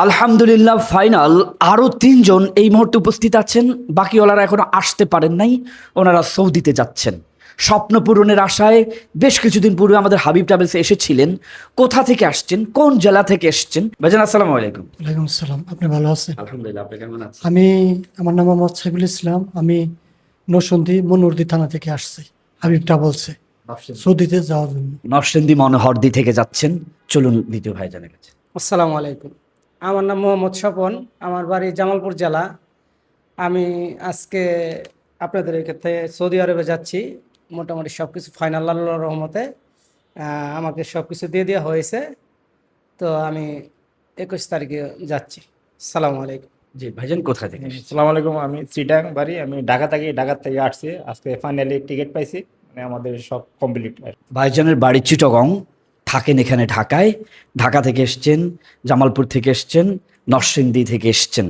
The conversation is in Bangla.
আলহামদুলিল্লাহ ফাইনাল। আরও তিনজন এই মুহূর্তে উপস্থিত আছেন, বাকিওয়ালারা এখনো আসতে পারেন নাই। ওনারা সৌদিতে যাচ্ছেন স্বপ্ন পূরণের আশায়। বেশ কিছুদিন পূর্বে আমাদের হাবিব ট্রাভেলসে এসেছিলেন। কোথা থেকে আসছেন, কোন জেলা থেকে এসছেন? ভাইজান আসসালামু আলাইকুম। ওয়ালাইকুম আসসালাম। আপনি ভালো আছেন? আলহামদুলিল্লাহ, আপনি কেমন আছেন? আমার নাম মোহাম্মদ সাইফুল ইসলাম। আমি নরসিংদী মনুরদি থানা থেকে আসছি হাবিব ট্রাভেলসে সৌদিতে যাওয়ার জন্য। নরসিংদী মনোহরদি থেকে যাচ্ছেন। চলুন দ্বিতীয় ভাইজানের কাছে। আসসালামু আলাইকুম। আমার নাম মোহাম্মদ স্বপন, আমার বাড়ি জামালপুর জেলা। আমি আজকে আপনাদের ক্ষেত্রে সৌদি আরবে যাচ্ছি। মোটামুটি সব কিছু ফাইনাল আল্লাহর রহমতে আমাকে সব কিছু দিয়ে দেওয়া হয়েছে। তো আমি 21 তারিখে যাচ্ছি। আসসালামু আলাইকুম। জি ভাইজান, কোথা থেকে এসেছেন? আসসালামু আলাইকুম। আমি চিটাং বাড়ি, আমি ঢাকা থেকে আসছি। আজকে ফাইনালি টিকিট পাইছি, মানে আমাদের সব কমপ্লিট। ভাইজানের বাড়ি চিটগং, থাকেন এখানে ঢাকায়। ঢাকা থেকে এসছেন, জামালপুর থেকে এসছেন, নরসিংদী থেকে এসছেন।